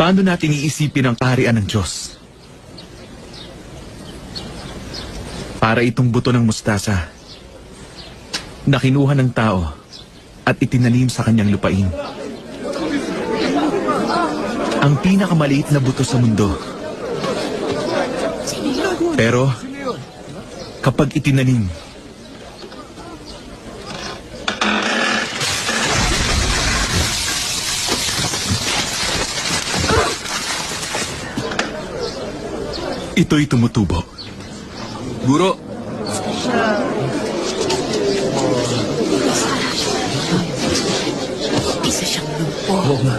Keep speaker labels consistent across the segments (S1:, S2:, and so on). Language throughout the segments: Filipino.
S1: Paano natin iisipin ang kaharian ng Diyos? Para itong buto ng mustasa na kinuha ng tao at itinanim sa kanyang lupain. Ang pinakamaliit na buto sa mundo. Pero, kapag itinanim, ito'y tumutubo.
S2: Guro,
S3: Isa siyang lumpo.
S2: oo nga.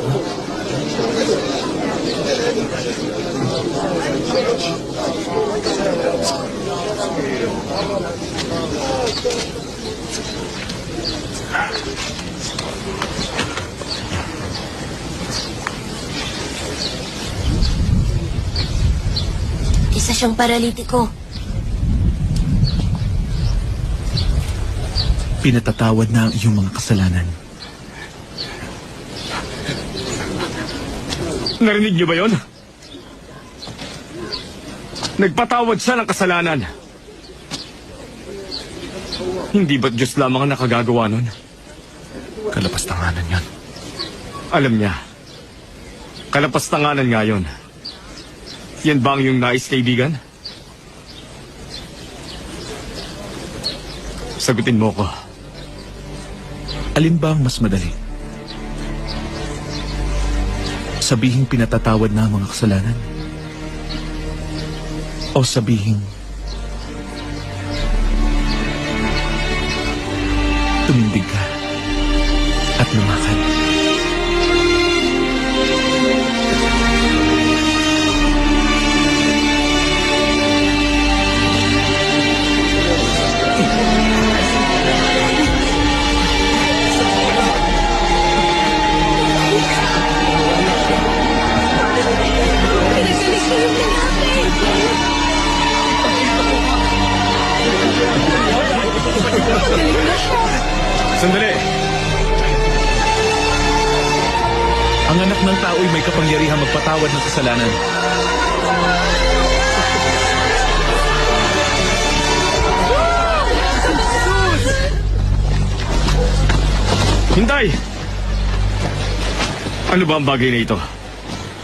S3: Isa siyang paralitiko.
S1: Pinatatawad na ang iyong mga kasalanan.
S4: Narinig niyo ba yon? Nagpatawad siya ng kasalanan. Hindi ba't Diyos lamang ang nakagagawa nun?
S1: Kalapastanganan yan.
S4: Alam niya. Kalapastanganan nga yun. Yan ba ang iyong nais, kaibigan? Sagutin mo ko.
S1: Alin ba ang mas madali? Sabihing pinatatawad na ang mga kasalanan? O sabihing tumindig ka at lumakad?
S4: Sandali!
S1: Ang anak ng tao'y may kapangyarihang magpatawad ng kasalanan.
S4: Hintay! Ano ba ang bagay na ito?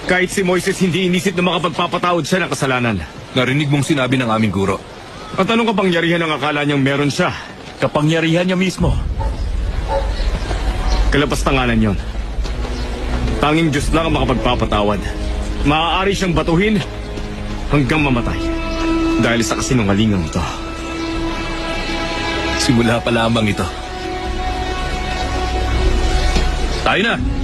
S4: Kahit si Moises hindi inisip na makapagpapatawad siya ng kasalanan.
S2: Narinig mong sinabi ng aming guro.
S4: At anong kapangyarihan ang akala niyang meron siya?
S1: Kapangyarihan niya mismo.
S4: Kalapastanganan yon. Tanging Diyos lang ang makapagpapatawad. Maaari siyang batuhin hanggang mamatay. Dahil sa kasinungalingang ito.
S2: Simula pa lamang ito. Tayo na!